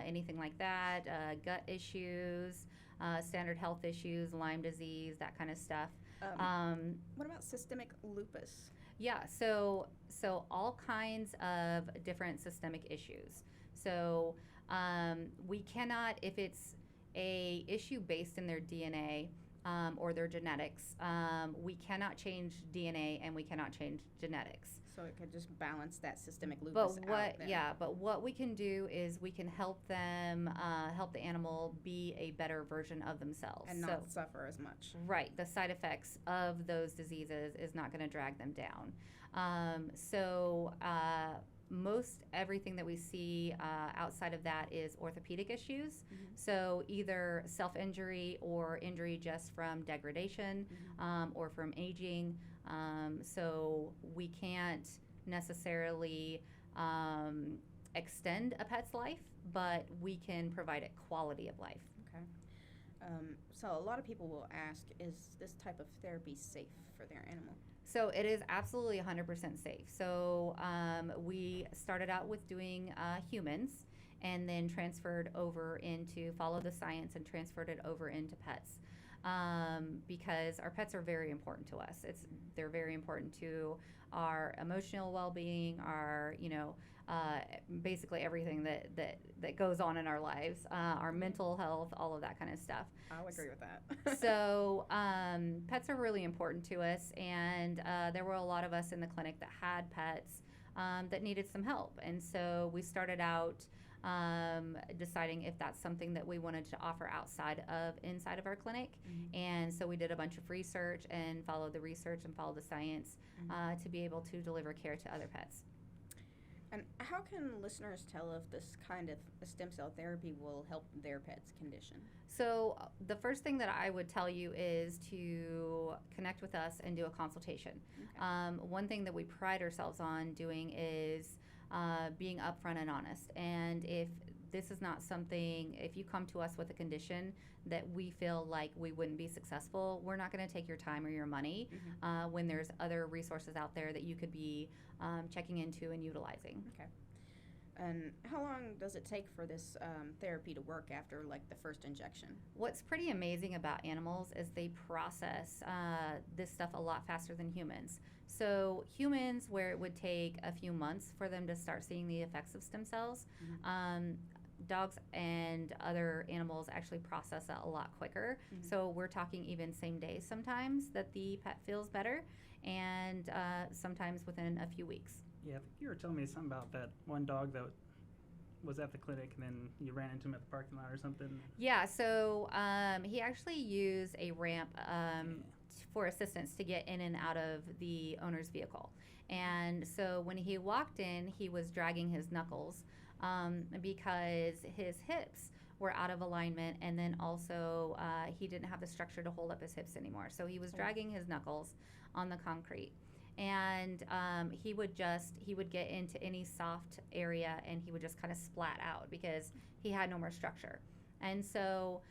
anything like that, gut issues, standard health issues, Lyme disease, that kind of stuff. What about systemic lupus? Yeah, so all kinds of different systemic issues. So we cannot, if it's a issue based in their DNA or their genetics, we cannot change DNA and we cannot change genetics. So it could just balance that systemic lupus But out then. but what we can do is we can help them, help the animal be a better version of themselves. And So not suffer as much. right, the side effects of those diseases is not going to drag them down. Most everything that we see outside of that is orthopedic issues. So either self injury or injury just from degradation or from aging. So we can't necessarily extend a pet's life, but we can provide it quality of life. Okay. So a lot of people will ask, is this type of therapy safe for their animal? So it is absolutely 100% safe. So we started out with doing humans and then transferred over into follow the science and transferred it over into pets. Because our pets are very important to us. They're very important to our emotional well-being, our basically everything that goes on in our lives, our mental health, all of that kind of stuff. I'll agree with that. So pets are really important to us, and there were a lot of us in the clinic that had pets that needed some help, and so we started out deciding if that's something that we wanted to offer inside of our clinic. And so we did a bunch of research and followed the research and followed the science to be able to deliver care to other pets. And how can listeners tell if this kind of stem cell therapy will help their pet's condition? So the first thing that I would tell you is to connect with us and do a consultation. Okay. One thing that we pride ourselves on doing is being upfront and honest. And if this is not something, if you come to us with a condition that we feel like we wouldn't be successful, we're not going to take your time or your money when there's other resources out there that you could be checking into and utilizing. Okay. And how long does it take for this therapy to work after, like, the first injection? What's pretty amazing about animals is they process this stuff a lot faster than humans. So humans, where it would take a few months for them to start seeing the effects of stem cells, dogs and other animals actually process that a lot quicker. So we're talking even same day sometimes that the pet feels better, and sometimes within a few weeks. Yeah, I think you were telling me something about that one dog that was at the clinic and then you ran into him at the parking lot or something. Yeah, so he actually used a ramp for assistance to get in and out of the owner's vehicle. And so when he walked in, he was dragging his knuckles because his hips were out of alignment, and then also he didn't have the structure to hold up his hips anymore. So he was dragging his knuckles on the concrete. And he would get into any soft area and he would just kind of splat out because he had no more structure. And so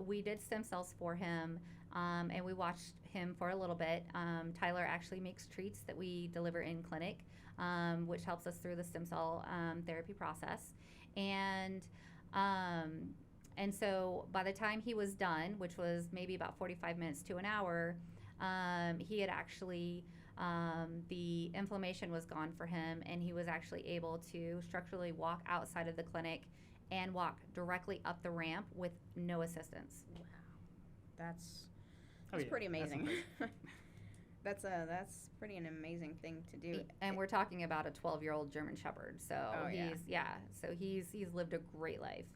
we did stem cells for him, and we watched him for a little bit. Tyler actually makes treats that we deliver in clinic, which helps us through the stem cell therapy process. And so by the time he was done, which was maybe about 45 minutes to an hour, he had actually, the inflammation was gone for him, and he was actually able to structurally walk outside of the clinic and walk directly up the ramp with no assistance. Wow. That's Oh, yeah, pretty that's amazing. amazing. That's pretty an amazing thing to do. And we're talking about a 12-year-old German Shepherd. So Oh, yeah. he's lived a great life.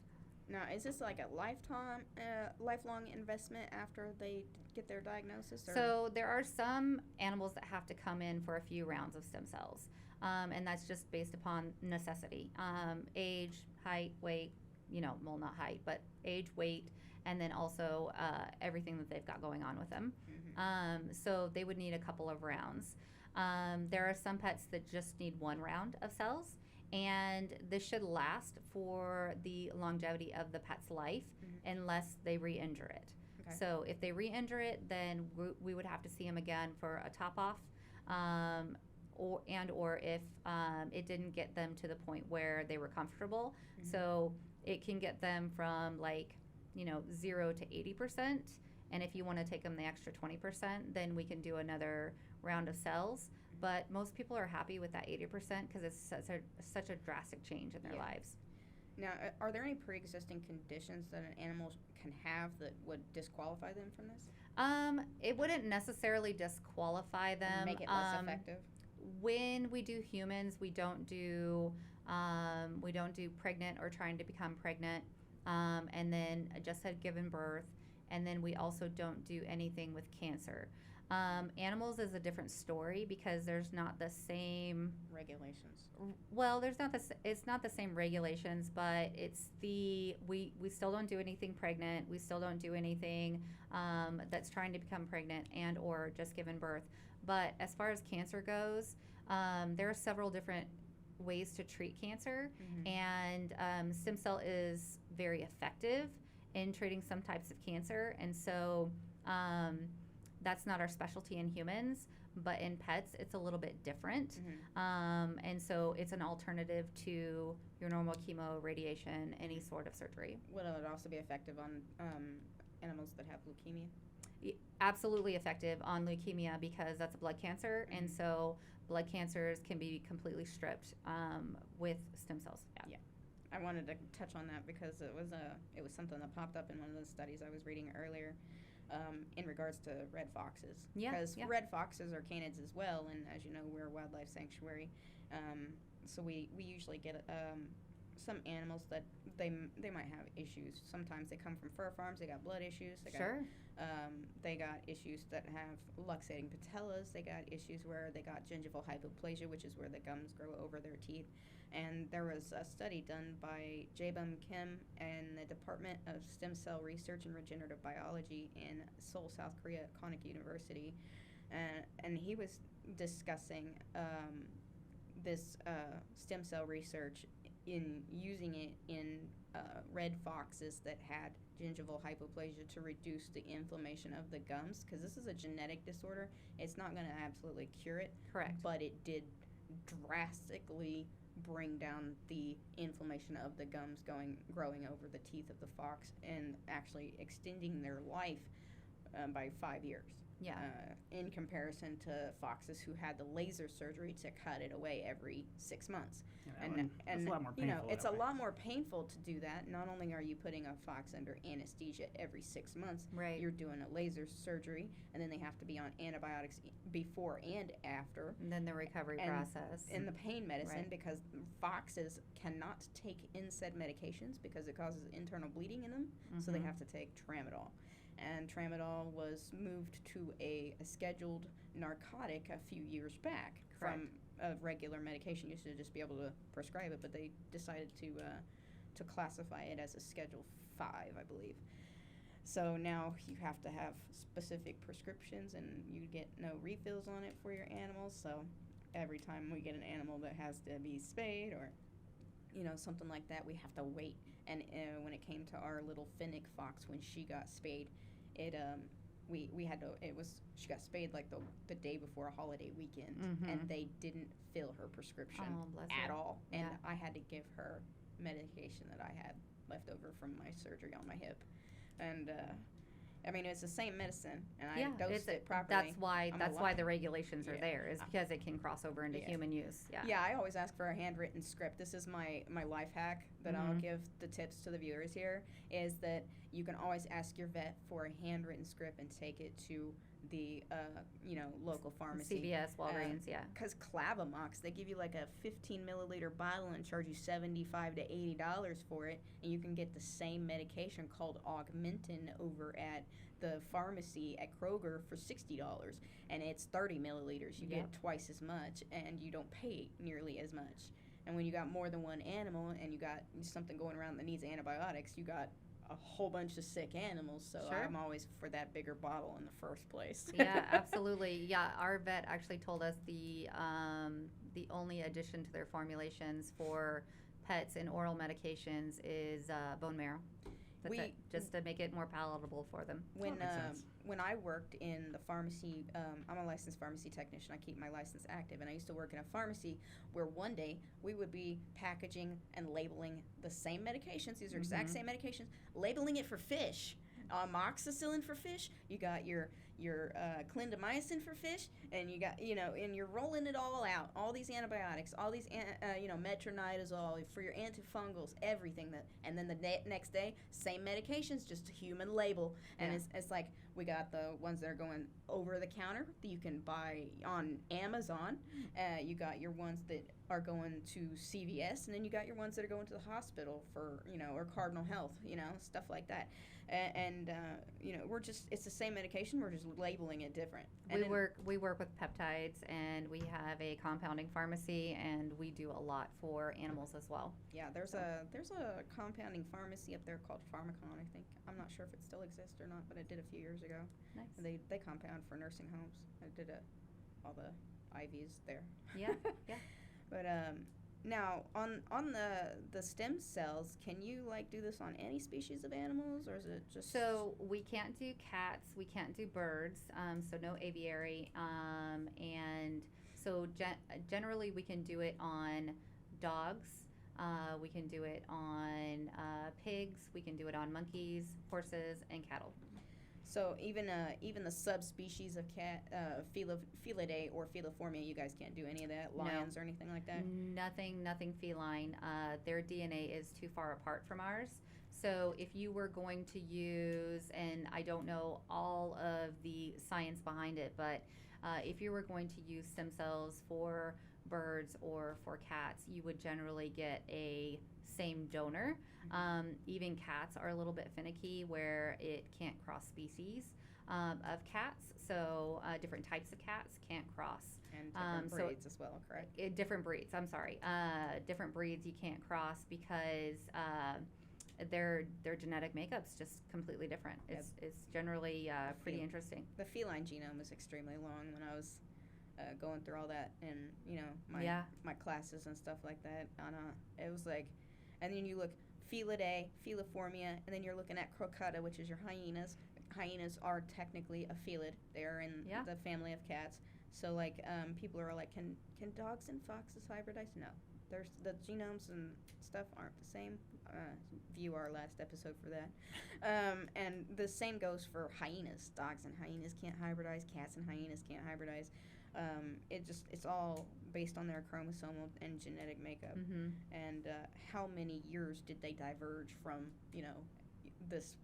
Now, is this like a lifelong investment after they get their diagnosis? Or? So there are some animals that have to come in for a few rounds of stem cells, and that's just based upon necessity, age, height, weight. Well, not height, but age, weight, and then also everything that they've got going on with them. So they would need a couple of rounds. There are some pets that just need one round of cells, and this should last for the longevity of the pet's life unless they re-injure it. Okay. So if they re-injure it, then we would have to see them again for a top-off, or if it didn't get them to the point where they were comfortable. Mhm. So it can get them from 0 to 80%. And if you want to take them the extra 20%, then we can do another round of cells. But most people are happy with that 80% because it's such a drastic change in their Yeah. lives. Now, are there any pre-existing conditions that an animal can have that would disqualify them from this? It wouldn't necessarily disqualify them. Make it less effective? When we do humans, we don't do pregnant or trying to become pregnant, and then just had given birth, and then we also don't do anything with cancer. Animals is a different story because there's not the same Regulations. well, it's not the same regulations, but we still don't do anything pregnant. We still don't do anything that's trying to become pregnant and or just given birth. But as far as cancer goes, there are several different ways to treat cancer, Mhm. and stem cell is very effective in treating some types of cancer, and so that's not our specialty in humans. But in pets, it's a little bit different. Mhm. And so it's an alternative to your normal chemo, radiation, any sort of surgery. Will it also be effective on animals that have leukemia? Absolutely effective on leukemia because that's a blood cancer. And Mhm. so blood cancers can be completely stripped with stem cells. Yeah. I wanted to touch on that because it was something that popped up in one of the studies I was reading earlier. In regards to red foxes. Yeah, Because yeah. red foxes are canids as well, and as you know, we're a wildlife sanctuary. So we usually get some animals that they might have issues. Sometimes they come from fur farms. They got blood issues. Sure. They got issues that have luxating patellas. They got issues where they got gingival hypoplasia, which is where the gums grow over their teeth. And there was a study done by Jaebum Kim and the Department of Stem Cell Research and Regenerative Biology in Seoul, South Korea, at Konik University, and he was discussing this stem cell research in using it in red foxes that had gingival hypoplasia to reduce the inflammation of the gums, because this is a genetic disorder. It's not going to absolutely cure it, Correct. but it did drastically bring down the inflammation of the gums growing over the teeth of the fox and actually extending their life by 5 years. Yeah. In comparison to foxes who had the laser surgery to cut it away every 6 months. That's a lot more painful. It's that a way. lot more painful to do that. Not only are you putting a fox under anesthesia every 6 months, Right. you're doing a laser surgery, and then they have to be on antibiotics before and after. And then the recovery And process. In the pain medicine, Right. because foxes cannot take NSAID medications because it causes internal bleeding in them, so they Mhm. have to take tramadol. And tramadol was moved to a scheduled narcotic a few years back from a regular medication. You used to just be able to prescribe it, but they decided to classify it as a Schedule 5, I believe. So now you have to have specific prescriptions, and you get no refills on it for your animals. So every time we get an animal that has to be spayed or something like that, we have to wait. And when it came to our little Finnick fox, when she got spayed, we had to. She got spayed like the day before a holiday weekend, Mhm. and they didn't fill her prescription Oh, bless at her. all, and Yeah. I had to give her medication that I had left over from my surgery on my hip, and I mean, it's the same medicine, and I dosed it properly. That's why I'm alive. the regulations are Yeah. there, is because it can cross over into Yeah. human use. Yeah. Yeah, I always ask for a handwritten script. This is my life hack that I'll Mhm. give the tips to the viewers here, is that you can always ask your vet for a handwritten script and take it to the local pharmacy. CVS, Walgreens, yeah. Because Clavamox, they give you like a 15 milliliter bottle and charge you $75 to $80 for it, and you can get the same medication called Augmentin over at the pharmacy at Kroger for $60, and it's 30 milliliters. You Yep. get twice as much, and you don't pay nearly as much. And when you got more than one animal, and you got something going around that needs antibiotics, you got a whole bunch of sick animals. So Sure. I'm always for that bigger bottle in the first place. Yeah, absolutely. Yeah, our vet actually told us the only addition to their formulations for pets and oral medications is bone marrow. That's We- it, just to make it more palatable for them. When That makes sense. when I worked in the pharmacy, I'm a licensed pharmacy technician. I keep my license active, and I used to work in a pharmacy where one day we would be packaging and labeling the same medications. These are exact Mhm. same medications, labeling it for fish. Amoxicillin for fish. You got your clindamycin for fish, and you got and you're rolling it all out. All these antibiotics, all these metronidazole for your antifungals, everything that. And then the next day, same medications, just a human label. And Yeah. it's like we got the ones that are going over the counter that you can buy on Amazon. You got your ones that are going to CVS, and then you got your ones that are going to the hospital for or Cardinal Health, stuff like that. It's the same medication. We're just labeling it different. We work with peptides, and we have a compounding pharmacy, and we do a lot for animals as well. Yeah, there's a compounding pharmacy up there called Pharmacon, I think. I'm not sure if it still exists or not, but it did a few years ago. Nice. And they compound for nursing homes. I did all the IVs there. Yeah, yeah. But now on the stem cells, can you do this on any species of animals, or is it just So we can't do cats, we can't do birds, so no aviary, and so generally we can do it on dogs, we can do it on pigs, we can do it on monkeys, horses, and cattle. So even the subspecies of cat, Felidae or Feliformia, you guys can't do any of that, No. lions or anything like that? Nothing feline. Their DNA is too far apart from ours. So if you were going to use, and I don't know all of the science behind it, but if you were going to use stem cells for birds or for cats, you would generally get a same donor. Even cats are a little bit finicky where it can't cross species of cats. So different types of cats can't cross. And different so- breeds as well, correct? Different breeds, I'm sorry. Different breeds you can't cross because their genetic makeup's just completely different. It's generally pretty Feel- interesting. The feline genome was extremely long when I was going through all that in my Yeah. my classes and stuff like that. And it was like, and then you look Felidae, Feliformia, and then you're looking at Crocuta, which is your hyenas. Hyenas are technically a felid. They are in Yeah. the family of cats. So people are like, can dogs and foxes hybridize? No, there's the genomes and stuff aren't the same. View our last episode for that. And the same goes for hyenas. Dogs and hyenas can't hybridize. Cats and hyenas can't hybridize. It's all based on their chromosomal and genetic makeup. Mm-hmm. And how many years did they diverge from this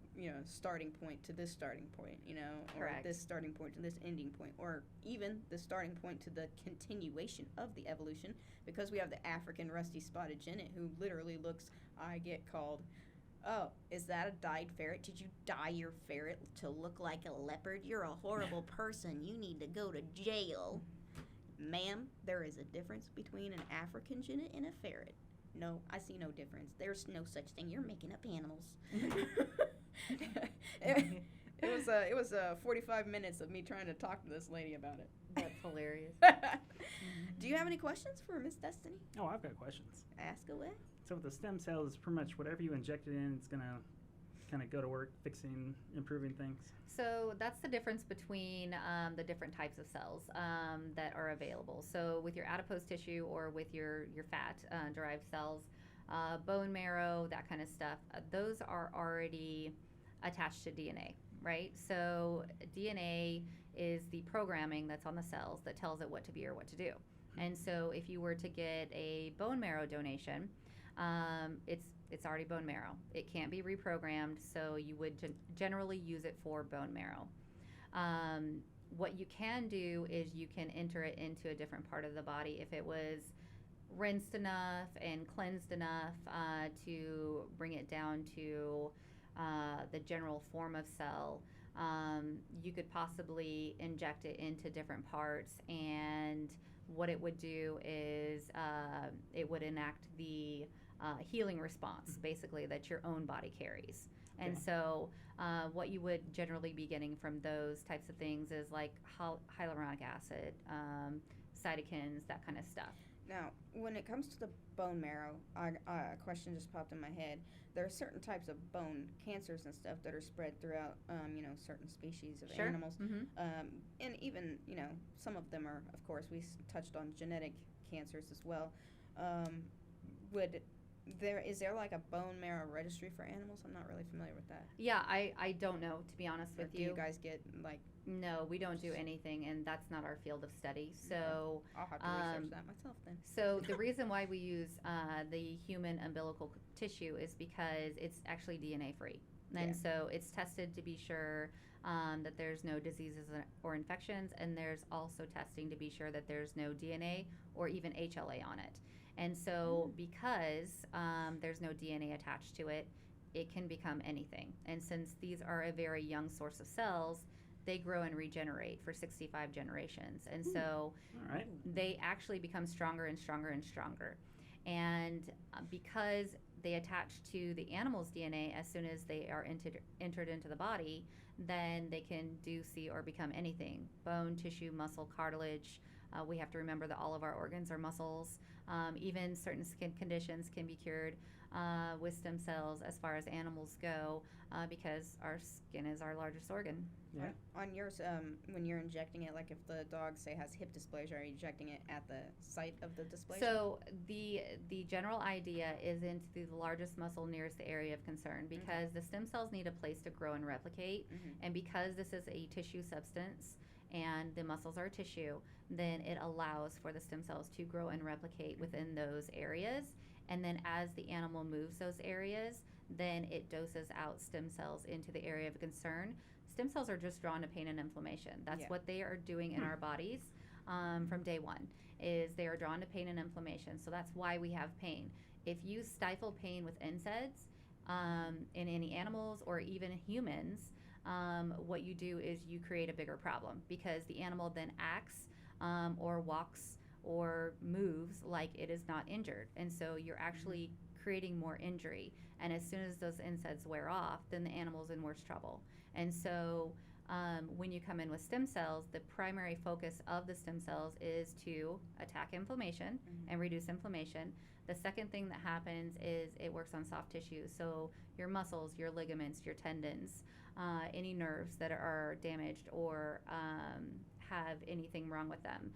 starting point to this starting point, or Correct. this starting point to this ending point, or even the starting point to the continuation of the evolution, because we have the African rusty spotted genet who literally looks, I get called, oh, is that a dyed ferret? Did you dye your ferret to look like a leopard? You're a horrible person. You need to go to jail. Ma'am, there is a difference between an African genet and a ferret. No, I see no difference. There's no such thing. You're making up animals. It was 45 minutes of me trying to talk to this lady about it. That's hilarious. Do you have any questions for Miss Destiny? Oh, I've got questions. Ask away. So with the stem cells, pretty much whatever you inject it in, it's gonna kind of go to work fixing, improving things. So that's the difference between the different types of cells that are available. So with your adipose tissue or with your fat derived cells, bone marrow, that kind of stuff, those are already attached to DNA, right? So DNA is the programming that's on the cells that tells it what to be or what to do. And so if you were to get a bone marrow donation, it's already bone marrow. It can't be reprogrammed, so you would generally use it for bone marrow. What you can do is you can enter it into a different part of the body if it was rinsed enough and cleansed enough to bring it down to the general form of cell. You could possibly inject it into different parts, and what it would do is it would enact the healing response, basically, that your own body carries. And Okay. so what you would generally be getting from those types of things is like hyaluronic acid, cytokines, that kind of stuff. Now, when it comes to the bone marrow, a question just popped in my head. There are certain types of bone cancers and stuff that are spread throughout, certain species of Sure. animals. Mm-hmm. And even, some of them are, of course, we touched on genetic cancers as well. Um, would is there like a bone marrow registry for animals? I'm not really familiar with that. Yeah, I don't know, to be honest Or with do you guys get like? No, we don't do anything, and that's not our field of study. So, I'll have to research that myself then. so the reason why we use the human umbilical tissue is because it's actually DNA free, and Yeah. so it's tested to be sure that there's no diseases or infections, and there's also testing to be sure that there's no DNA or even HLA on it. And so, because there's no DNA attached to it, it can become anything. And since these are a very young source of cells, they grow and regenerate for 65 generations. And so All right. they actually become stronger and stronger and stronger. And because they attach to the animal's DNA as soon as they are entered into the body, then they can do, see, or become anything: bone, tissue, muscle, cartilage. We have to remember that all of our organs are muscles. Even certain skin conditions can be cured with stem cells as far as animals go, because our skin is our largest organ. Yeah. On yours, when you're injecting it, like if the dog say has hip dysplasia, are you injecting it at the site of the dysplasia? So the general idea is into the largest muscle nearest the area of concern, because the stem cells need a place to grow and replicate, and because this is a tissue substance and the muscles are tissue, then it allows for the stem cells to grow and replicate within those areas. And then as the animal moves those areas, then it doses out stem cells into the area of concern. Stem cells are just drawn to pain and inflammation. That's Yeah. what they are doing in our bodies from day one, is they are drawn to pain and inflammation. So that's why we have pain. If you stifle pain with NSAIDs in any animals or even humans, what you do is you create a bigger problem, because the animal then acts or walks or moves like it is not injured. And so you're actually creating more injury. And as soon as those NSAIDs wear off, then the animal's in worse trouble. And so when you come in with stem cells, the primary focus of the stem cells is to attack inflammation and reduce inflammation. The second thing that happens is it works on soft tissue. So your muscles, your ligaments, your tendons, any nerves that are damaged or have anything wrong with them.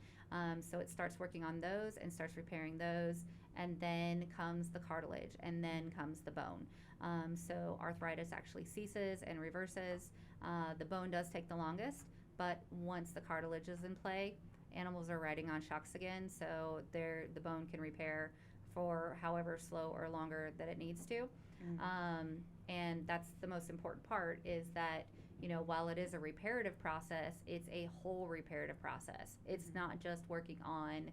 So it starts working on those and starts repairing those, and then comes the cartilage, and then comes the bone. So arthritis actually ceases and reverses. The bone does take the longest, but once the cartilage is in play, animals are riding on shocks again, so the bone can repair for however slow or longer that it needs to. And that's the most important part, is that, while it is a reparative process, it's a whole reparative process. It's not just working on,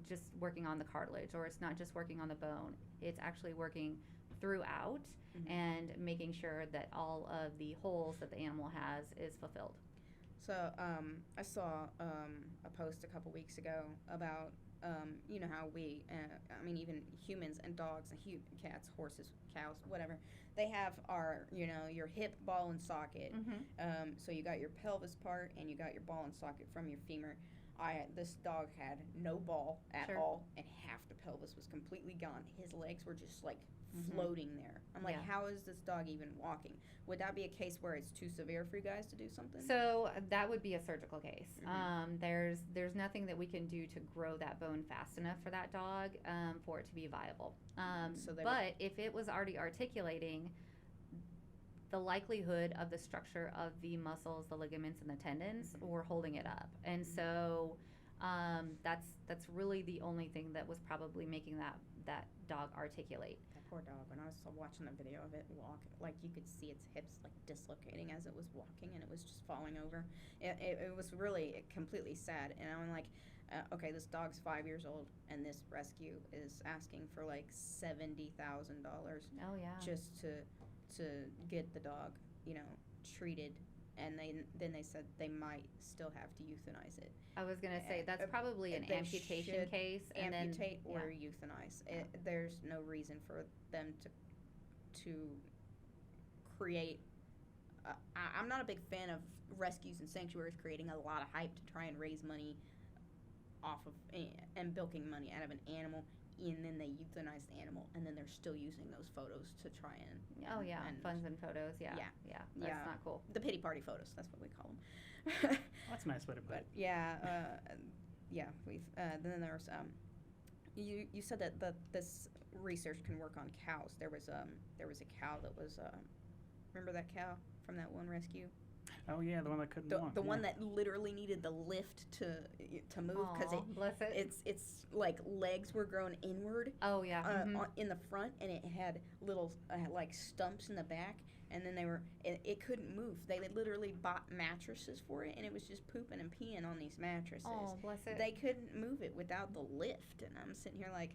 just working on the cartilage, or it's not just working on the bone. It's actually working throughout and making sure that all of the holes that the animal has is fulfilled. So I saw a post a couple weeks ago about how we, even humans and dogs and cats, horses, cows, whatever, they have our, your hip, ball, and socket. So you got your pelvis part and you got your ball and socket from your femur. This dog had no ball at all, and half the pelvis was completely gone. His legs were just like floating there. I'm like, how is this dog even walking? Would that be a case where it's too severe for you guys to do something? So that would be a surgical case. There's nothing that we can do to grow that bone fast enough for that dog for it to be viable. But if it was already articulating, the likelihood of the structure of the muscles, the ligaments, and the tendons were holding it up. And so that's really the only thing that was probably making that dog articulate. Poor dog. When I was watching the video of it walk, like you could see its hips like dislocating as it was walking, and it was just falling over. It was really completely sad. And I'm like, okay, this dog's 5 years old, and this rescue is asking for like $70,000. Oh yeah. Just to get the dog, treated. And then they said they might still have to euthanize it. I was gonna say that's probably an amputation case, and amputate or euthanize. There's no reason for them to create. I'm not a big fan of rescues and sanctuaries creating a lot of hype to try and raise money off of and bilking money out of an animal, and then they euthanize the animal, and then they're still using those photos to try and Oh yeah, and funds and photos. Yeah, Yeah. yeah, that's Yeah. not cool. the pity party photos. That's what we call them. That's a nice way to put But it. yeah, we've then there was you said that this research can work on cows. There was a cow that was remember that cow from that one rescue? Oh yeah, the one that couldn't walk. The one yeah. that literally needed the lift to move because Aw, bless it. it's like legs were grown inward Oh yeah. Mhm. in the front, and it had little like stumps in the back, and then it couldn't move. They literally bought mattresses for it, and it was just pooping and peeing on these mattresses. Oh, bless it. They couldn't move it without the lift, and I'm sitting here like,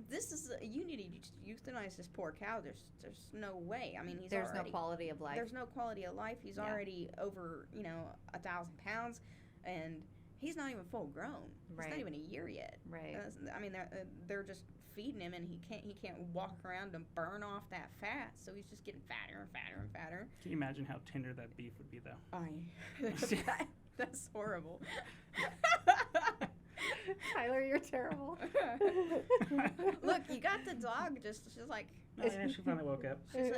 this is you need to euthanize this poor cow. There's no way. I mean, There's already, no quality of life. There's no quality of life. He's Yeah. already over 1,000 pounds, and he's not even full grown. He's Right. not even a year yet. Right. I mean, they're just feeding him, and he can't walk around and burn off that fat. So he's just getting fatter and fatter and fatter. Can you imagine how tender that beef would be, though? That's horrible. Tyler, you're terrible. Look, you got the dog. She's like, Oh, yeah, she finally woke up. she's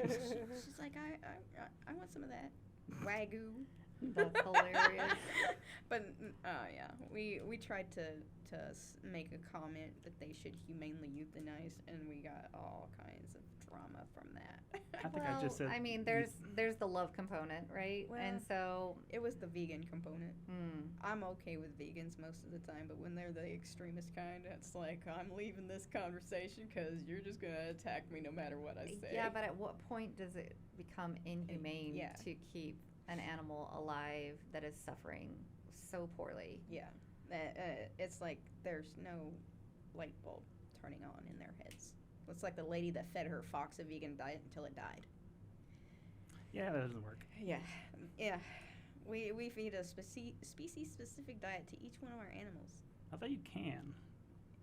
like, I want some of that wagyu. That's hilarious. But yeah, we tried to make a comment that they should humanely euthanize, and we got all kinds of drama from that. I think Well, I just said. I mean, there's the love component, right? Well, and so, It was the vegan component. mm, I'm okay with vegans most of the time, but when they're the extremist kind, it's like, I'm leaving this conversation because you're just going to attack me no matter what I say. yeah, but at what point does it become inhumane Yeah. to keep an animal alive that is suffering so poorly? Yeah. It's like there's no light bulb turning on in their heads. It's like the lady that fed her fox a vegan diet until it died. Yeah, that doesn't work. Yeah. Yeah. We feed a species-specific diet to each one of our animals. I thought you can.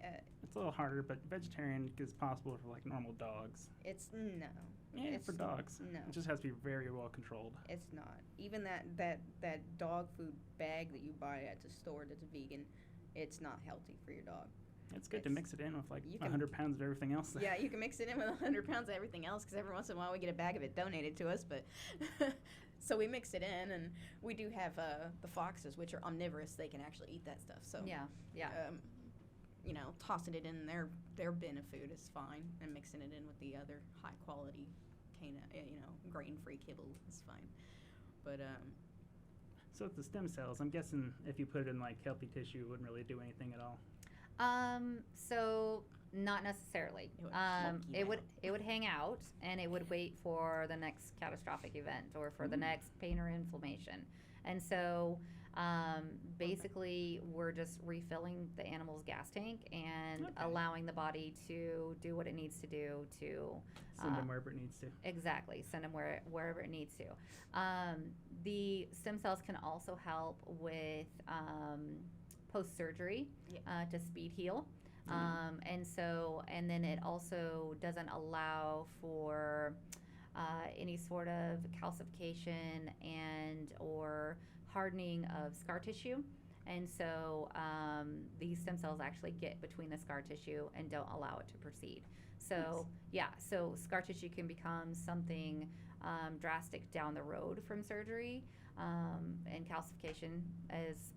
Uh, It's a little harder, but vegetarian is possible for like normal dogs. it's no. Yeah, It's- for dogs. No. It just has to be very well controlled. It's not. Even that dog food bag that you buy at the store that's vegan, it's not healthy for your dog. It's good to It's- mix it in with like you can- 100 pounds of everything else. Yeah, you can mix it in with 100 pounds of everything else because every once in a while we get a bag of it donated to us. But so we mix it in, and we do have the foxes, which are omnivorous. They can actually eat that stuff. So Yeah, yeah. Tossing it in their bin of food is fine, and mixing it in with the other high quality grain free kibble is fine. But So with the stem cells, I'm guessing if you put it in like healthy tissue, it wouldn't really do anything at all. So not necessarily. It would plunk you It would hang out, and it would wait for the next catastrophic event or for the next pain or inflammation. And so basically we're just refilling the animal's gas tank and Okay. allowing the body to do what it needs to do to Send them wherever it needs to. exactly send them wherever it needs to. The stem cells can also help with post-surgery to speed heal. And then it also doesn't allow for any sort of calcification and or hardening of scar tissue. And so these stem cells actually get between the scar tissue and don't allow it to proceed. So so scar tissue can become something drastic down the road from surgery, and calcification as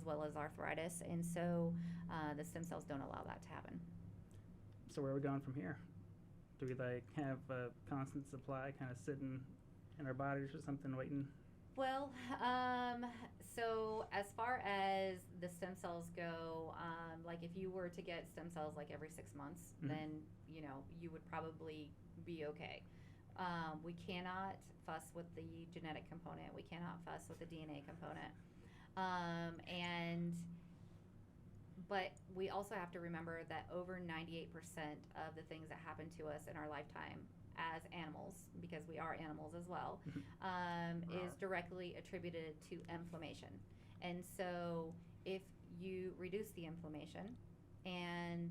well as arthritis. And so the stem cells don't allow that to happen. So where are we going from here? Do we like have a constant supply kind of sitting in our bodies or something waiting? Well, so as far as the stem cells go, like if you were to get stem cells like every 6 months, Mhm. then you would probably be okay. We cannot fuss with the genetic component. We cannot fuss with the DNA component. But we also have to remember that over 98% of the things that happen to us in our lifetime as animals, because we are animals as well, is directly attributed to inflammation. And so if you reduce the inflammation and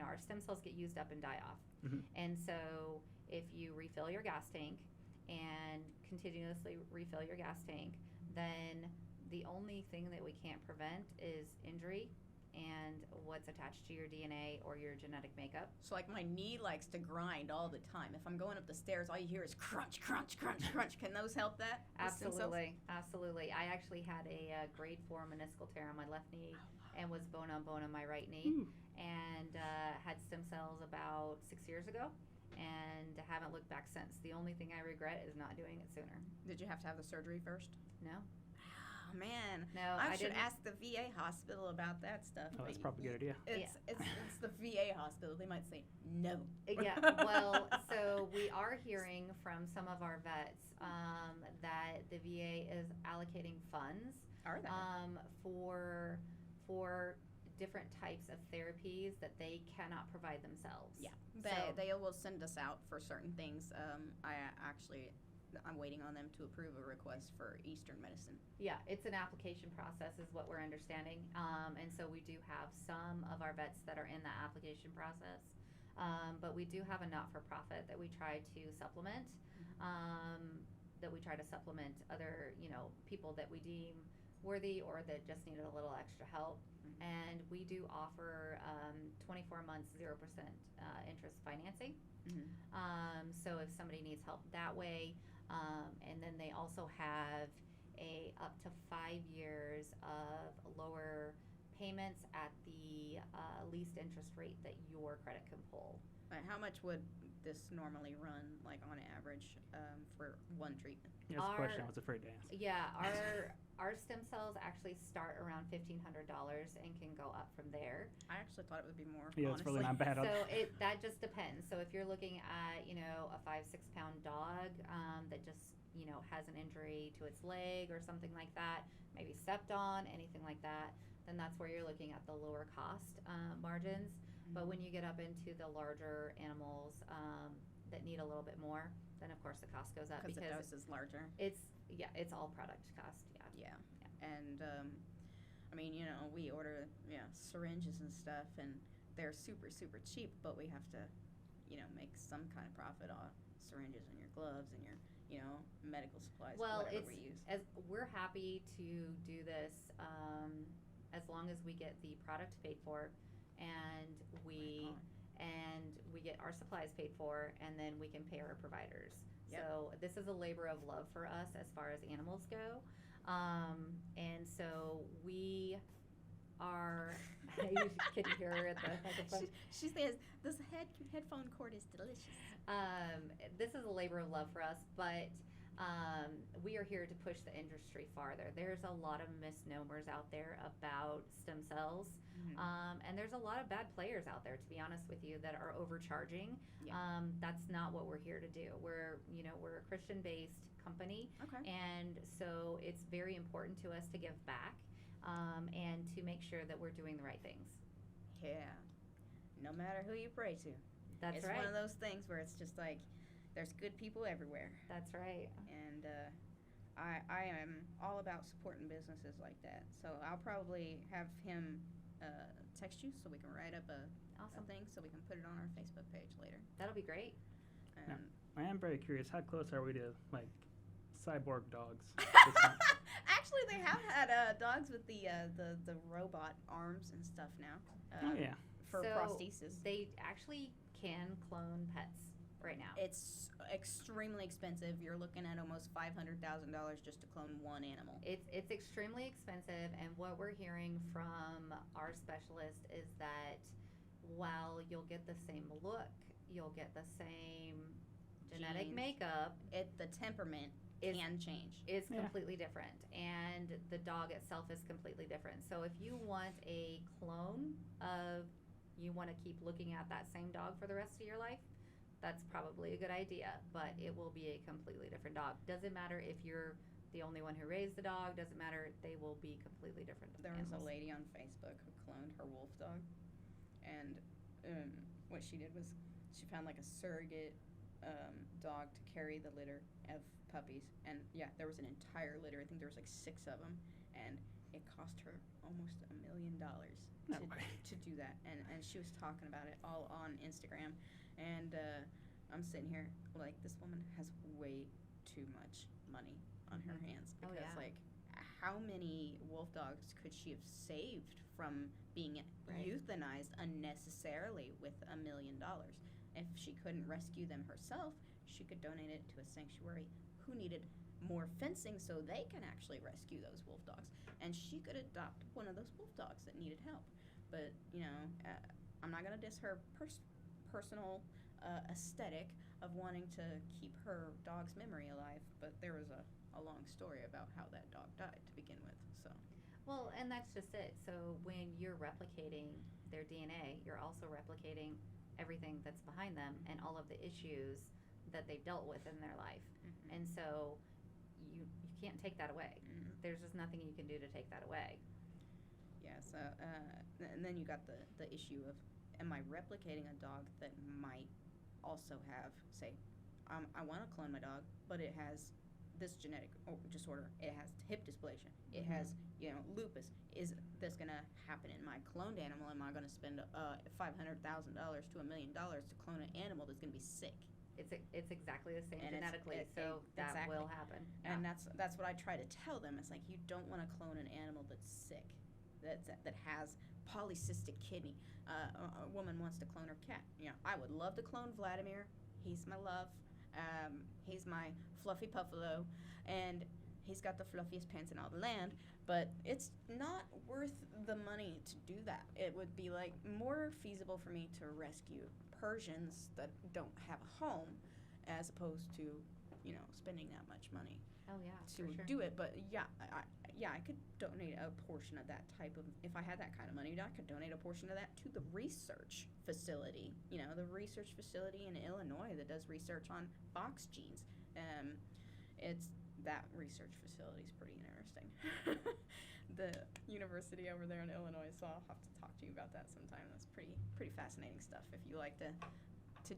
our stem cells get used up and die off. Mhm. And so if you refill your gas tank and continuously refill your gas tank, then the only thing that we can't prevent is injury and what's attached to your DNA or your genetic makeup. So like my knee likes to grind all the time. If I'm going up the stairs, all you hear is crunch, crunch, crunch, crunch. Can those help that? The stem cells? Absolutely. I actually had a grade 4 meniscal tear on my left knee and was bone on my right knee, and had stem cells about 6 years ago, and haven't looked back since. The only thing I regret is not doing it sooner. Did you have to have the surgery first? No. Oh, man. No, I I should didn't. ask the VA hospital about that stuff. Oh, that's but probably a good idea. It's the VA hospital. They might say no. Yeah, well, so we are hearing from some of our vets that the VA is allocating funds Are they? For different types of therapies that they cannot provide themselves. Yeah, So- they will send us out for certain things. I'm waiting on them to approve a request for Eastern medicine. Yeah, it's an application process is what we're understanding. And so we do have some of our vets that are in that application process. But we do have a not-for-profit that we try to supplement, other, people that we deem worthy or that just needed a little extra help. And we do offer 24 months, 0% interest financing. So if somebody needs help that way, and then they also have a up to 5 years of lower payments at the least interest rate that your credit can pull. How much would this normally run, like on average, for one treatment? Yeah, that's a question I was afraid to ask. Yeah, our stem cells actually start around $1,500 and can go up from there. I actually thought it would be more. Yeah, honestly. it's really not bad. So that just depends. So if you're looking at a 5-6 pound dog that just has an injury to its leg or something like that, maybe stepped on, anything like that, then that's where you're looking at the lower cost margins. But when you get up into the larger animals that need a little bit more, then of course the cost goes up because the dose is larger. It's all product cost. Yeah. And we order syringes and stuff, and they're super cheap, but we have to make some kind of profit on syringes and your gloves and your medical supplies. Well, whatever we use. as we're happy to do this as long as we get the product paid for, and we get our supplies paid for, and then we can pay our providers. Yep. So this is a labor of love for us as far as animals go, and so we are. You can hear her at the microphone. She says this headphone cord is delicious. This is a labor of love for us, but we are here to push the industry farther. There's a lot of misnomers out there about stem cells, and there's a lot of bad players out there, to be honest with you, that are overcharging. Yeah. That's not what we're here to do. We're a Christian-based company, Okay. and so it's very important to us to give back and to make sure that we're doing the right things. Yeah. No matter who you pray to. That's it's right. one of those things where it's just like there's good people everywhere. That's right. And I am all about supporting businesses like that. So I'll probably have him text you so we can write up a Awesome. thing so we can put it on our Facebook page later. That'll be great. And I am very curious. How close are we to like cyborg dogs? Actually, they have had dogs with the robot arms and stuff now. Oh yeah. For So prosthesis. They actually can clone pets right now. It's extremely expensive. You're looking at almost $500,000 just to clone one animal. It's extremely expensive, and what we're hearing from our specialist is that while you'll get the same look, you'll get the same genetic Genes. makeup, The temperament Is- can change. is Yeah. completely different, and the dog itself is completely different. So if you want a clone of, you want to keep looking at that same dog for the rest of your life, that's probably a good idea, but it will be a completely different dog. Doesn't matter if you're the only one who raised the dog, doesn't matter, they will be completely different There was a animals. lady on Facebook who cloned her wolf dog, and what she did was she found like a surrogate dog to carry the litter of puppies, and there was an entire litter. I think there was like 6 of them, and it cost her almost $1 million No way. to do that. And she was talking about it all on Instagram, and I'm sitting here like, this woman has way too much money on her hands, Oh, because yeah. like, how many wolf dogs could she have saved from being Right. euthanized unnecessarily with $1 million. If she couldn't rescue them herself, she could donate it to a sanctuary who needed more fencing so they can actually rescue those wolf dogs. And she could adopt one of those wolf dogs that needed help. But, I'm not going to diss her personal aesthetic of wanting to keep her dog's memory alive, but there was a long story about how that dog died to begin with. So Well, and that's just it. So when you're replicating their DNA, you're also replicating everything that's behind them and all of the issues that they've dealt with in their life. And so you can't take that away. There's just nothing you can do to take that away. yeah, so and then you got the issue of, am I replicating a dog that might also have, say, I want to clone my dog, but it has this genetic disorder. It has hip dysplasia. It has, lupus. Is this going to happen in my cloned animal? Am I going to spend $500,000 to $1 million to clone an animal that's going to be sick? It's exactly the same And genetically, so that exactly. will happen. And that's what I try to tell them. It's like, you don't want to clone an animal that's sick, that has polycystic kidney. A woman wants to clone her cat. I would love to clone Vladimir. He's my love. He's my fluffy puffalo, and he's got the fluffiest pants in all the land. But it's not worth the money to do that. It would be like more feasible for me to rescue Persians that don't have a home, as opposed to, spending that much money Oh yeah, to for sure. do it. But I could donate a portion of that type of, if I had that kind of money, I could donate a portion of that to the research facility. The research facility in Illinois that does research on fox genes. That research facility is pretty interesting. The university over there in Illinois, so I'll have to talk to you about that sometime. That's pretty fascinating stuff. If you like to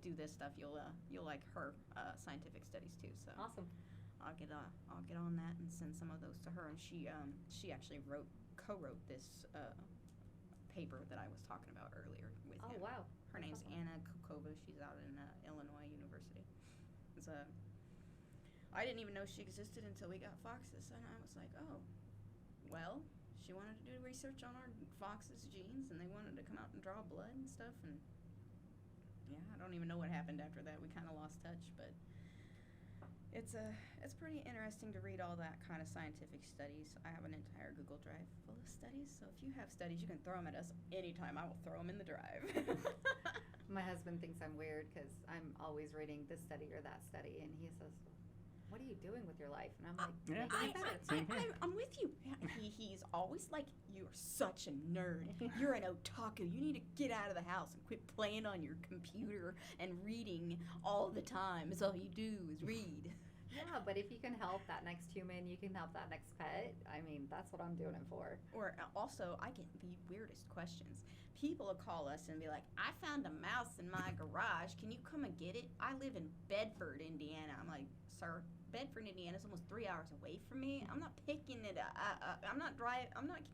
do this stuff, you'll like her scientific studies too. So Awesome. I'll get on that and send some of those to her. And she actually co-wrote this paper that I was talking about earlier with Oh him. wow. Her That's name's awesome. Anna Kukova. She's out in Illinois University. I didn't even know she existed until we got foxes, and I was like, oh, well, she wanted to do research on our foxes' genes, and they wanted to come out and draw blood and stuff, and yeah, I don't even know what happened after that. We kind of lost touch, but it's pretty interesting to read all that kind of scientific studies. I have an entire Google Drive full of studies, so if you have studies, you can throw them at us anytime. I will throw them in the drive. My husband thinks I'm weird because I'm always reading this study or that study, and he says, "What are you doing with your life?" And I'm like, Yeah. "Making it better." I'm with you. He's always like, you're such a nerd. You're an otaku. You need to get out of the house and quit playing on your computer and reading all the time. It's all you do is read. Yeah, but if you can help that next human, you can help that next pet. I mean, that's what I'm doing it for. Or also, I get the weirdest questions. People will call us and be like, I found a mouse in my garage. Can you come and get it? I live in Bedford, Indiana. I'm like, sir, Bedford, Indiana is almost 3 hours away from me. I'm not picking it up. I'm not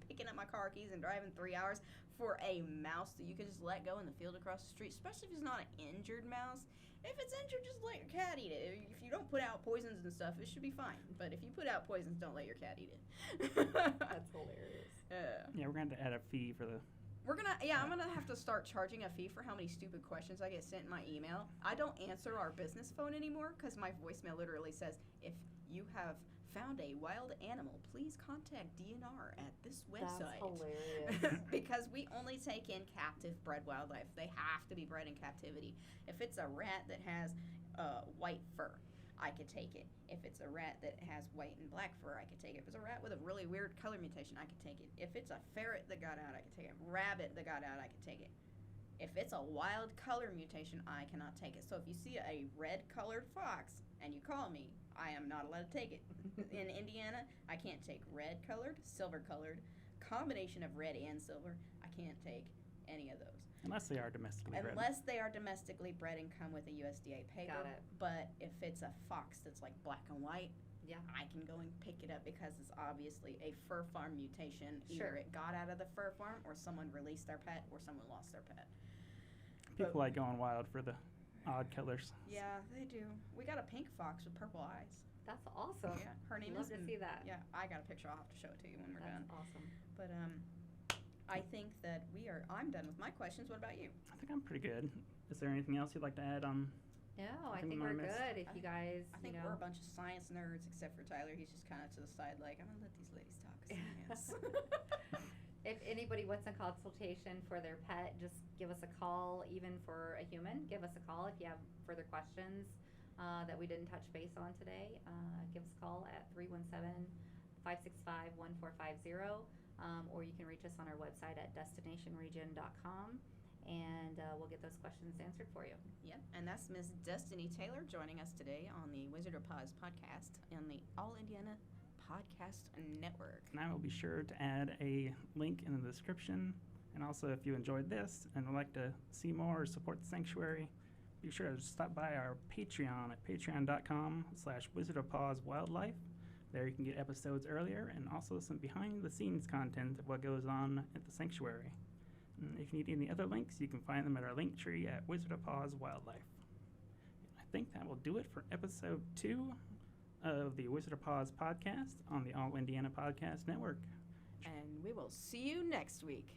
picking up my car keys and driving 3 hours for a mouse that you can just let go in the field across the street, especially if it's not an injured mouse. If it's injured, just let your cat eat it. If you don't put out poisons and stuff, it should be fine. But if you put out poisons, don't let your cat eat it. That's hilarious. Yeah, we're going to add a fee for the. I'm gonna have to start charging a fee for how many stupid questions I get sent in my email. I don't answer our business phone anymore because my voicemail literally says, if you have found a wild animal, please contact DNR at this website. That's hilarious. Because we only take in captive bred wildlife. They have to be bred in captivity. If it's a rat that has white fur, I could take it. If it's a rat that has white and black fur, I could take it. If it's a rat with a really weird color mutation, I could take it. If it's a ferret that got out, I could take it. Rabbit that got out, I could take it. If it's a wild color mutation, I cannot take it. So if you see a red-colored fox and you call me, I am not allowed to take it. In Indiana, I can't take red-colored, silver-colored, combination of red and silver. I can't take any of those. Unless they are domestically bred. Unless they are domestically bred and come with a USDA paper. Got it. But if it's a fox that's like black and white, Yeah. I can go and pick it up because it's obviously a fur farm mutation. Sure. Either it got out of the fur farm or someone released their pet or someone lost their pet. People like going wild for the odd colors. Yeah, they do. We got a pink fox with purple eyes. That's awesome. Yeah, her name Love is. to see that. Yeah, I got a picture. I'll have to show it to you when we're That's done. awesome. But I think that I'm done with my questions. What about you? I think I'm pretty good. Is there anything else you'd like to add on? No, I Anything think I we're missed? good. If you guys, I think we're a bunch of science nerds, except for Tyler. He's just kind of to the side, like, I'm gonna let these ladies talk science. if anybody wants a consultation for their pet, just give us a call. Even for a human, give us a call if you have further questions that we didn't touch base on today. Give us a call at 317-565-1450, or you can reach us on our website at destinationregen.com, and we'll get those questions answered for you. Yep, and that's Miss Destiny Taylor joining us today on the Wizard of Paws podcast on the All Indiana Podcast Network. And I will be sure to add a link in the description. And also, if you enjoyed this and would like to see more or support the sanctuary, be sure to stop by our Patreon at patreon.com/wizardofpawswildlife. There you can get episodes earlier and also some behind-the-scenes content of what goes on at the sanctuary. And if you need any other links, you can find them at our link tree at Wizard of Paws Wildlife. I think that will do it for episode 2 of the Wizard of Paws podcast on the All Indiana Podcast Network. And we will see you next week.